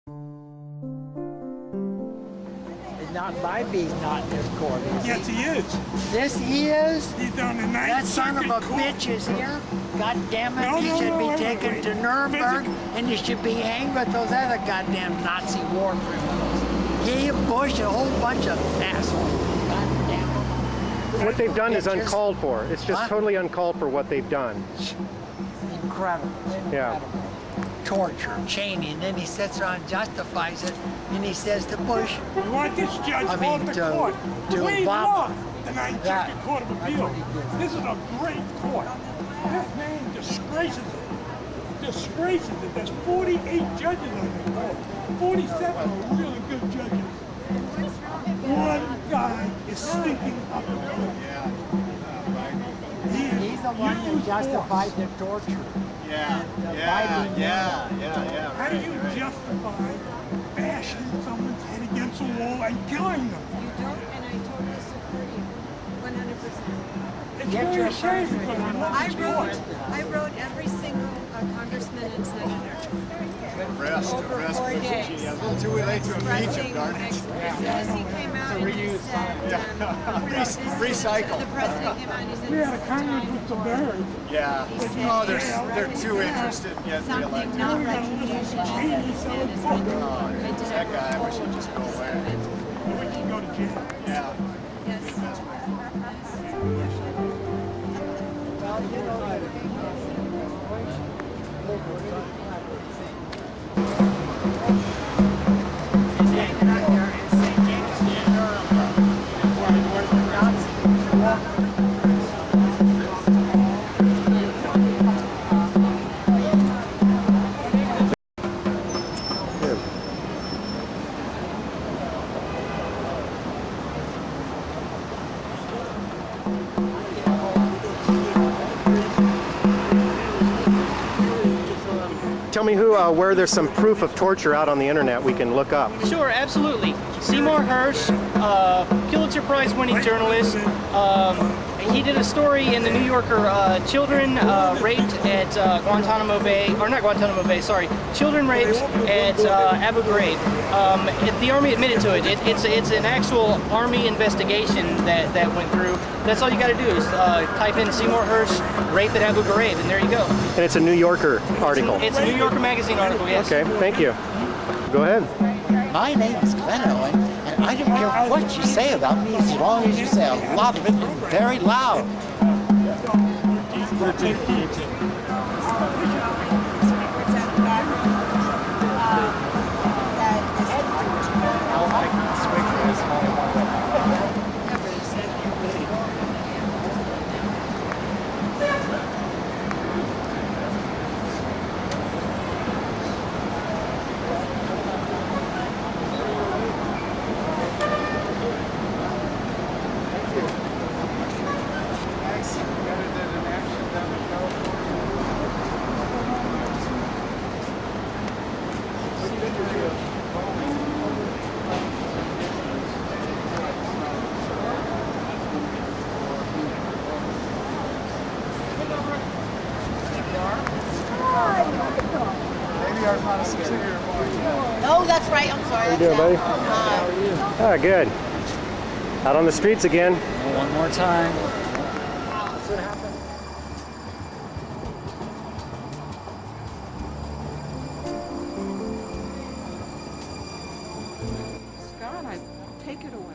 Not Bybee, not in this court, is he? Yes, he is. This he is? He's down in Ninth That son of a Circuit Court. bitch is here? God damn it, No, he no, should no, be wait, taken wait. to Nuremberg Visit. and he should be hanged with those other goddamn Nazi war criminals. He, Bush, a whole bunch of assholes. God damn it. What they've done is Bitches. uncalled for. It's just What? totally uncalled for what they've done. Incredible. Yeah. Torture, Cheney, and then he sits around and justifies it, and he says to Bush, We want this judge I mean, off the to- court. to We Obama. love the Ninth That- Circuit Court of that's Appeal. what he did. This is a great court. This man disgraces it. Disgraces it. There's 48 judges on the court. 47 are really good judges. One guy is stinking up the court. he's the one that justified the torture. Yeah, The yeah, Biden yeah. How do you justify bashing someone's head against a wall and killing them? You don't, and I totally support you, 100%. It's Get very your ashamed friends because to we come love I this wrote, court. I wrote every single congressman and senator Rest, over 4 days. Gee, a little too late to impeach him, darn it. As soon as he came out and he said, Recycle. the president came out and he said, We had a "This is Congress time with some for berries. Yeah. He said, Oh, they're "Yes, too interested in getting something, reelected. not retribution." He said, "This man is Oh, that guy, I wish he'd just go away. We can go to jail. Yeah. Yes. Tell me where there's some proof of torture out on the internet we can look up. Sure, absolutely. Seymour Hersh, Pulitzer Prize winning journalist. He did a story in the New Yorker, children raped at Guantanamo Bay, or not Guantanamo Bay, sorry, children raped at Abu Ghraib. The Army admitted to it. It's an actual Army investigation that went through. That's all you got to do is type in Seymour Hersh rape at Abu Ghraib, and there you go. And it's a New Yorker article. It's a New Yorker magazine article, yes. Okay, thank you. Go ahead. My name is Glenn Owen, and I don't care what you say about me as long as you say a lot of it very loud. Oh, that's right, I'm sorry. How you doing, buddy? Ah, good. Out on the streets again. One more time. Scott, I take it away.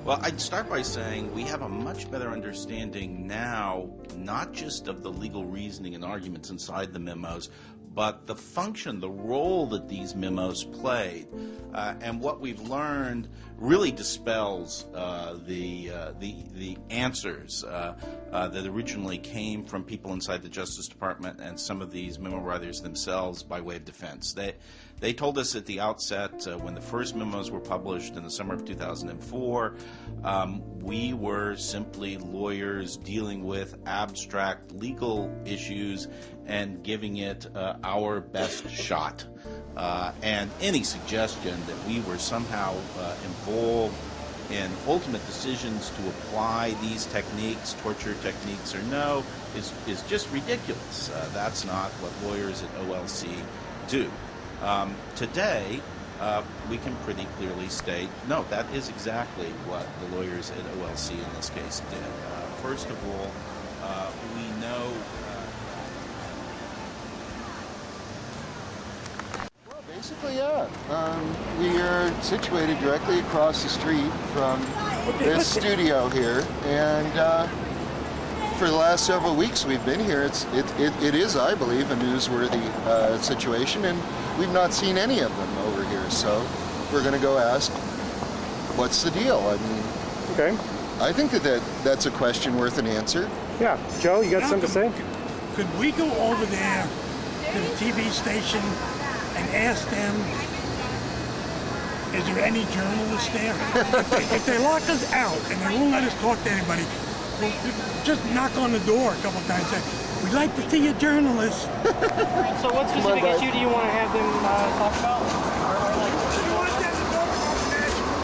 Well, I'd start by saying we have a much better understanding now, not just of the legal reasoning and arguments inside the memos, but the function, the role that these memos played. And what we've learned really dispels the answers that originally came from people inside the Justice Department and some of these memo writers themselves by way of defense. They told us at the outset when the first memos were published in the summer of 2004, we were simply lawyers dealing with abstract legal issues and giving it our best shot. And any suggestion that we were somehow involved in ultimate decisions to apply these techniques, torture techniques or no, is just ridiculous. That's not what lawyers at OLC do. Today, we can pretty clearly state, no, that is exactly what the lawyers at OLC in this case did. First of all, we know... Well, basically, yeah. We are situated directly across the street from this studio here, and for the last several weeks we've been here. It is, I believe, a newsworthy situation, and we've not seen any of them over here. So we're going to go ask, what's the deal? I mean, Okay. I think that's a question worth an answer. Yeah. Joe, you got something to say? Could we go over there to the TV station and ask them, is there any journalists there? If they lock us out and they won't let us talk to anybody, we'll just knock on the door a couple times and say, we'd like to see a journalist. So what specific issue do you want to have them talk about? We want them to talk about national.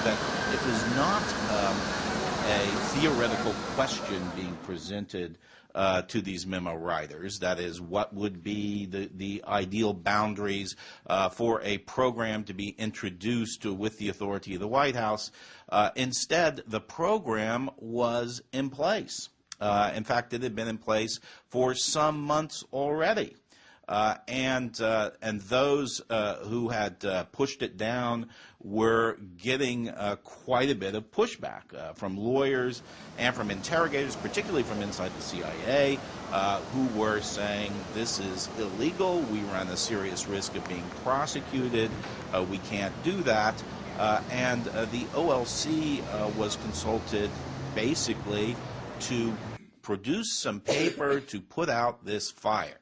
that it was not a theoretical question being presented to these memo writers. That is, what would be the ideal boundaries for a program to be introduced with the authority of the White House. Instead, the program was in place. In fact, it had been in place for some months already. And those who had pushed it down were getting quite a bit of pushback from lawyers and from interrogators, particularly from inside the CIA, who were saying this is illegal, we run a serious risk of being prosecuted, we can't do that. And the OLC was consulted basically to produce some paper to put out this fire.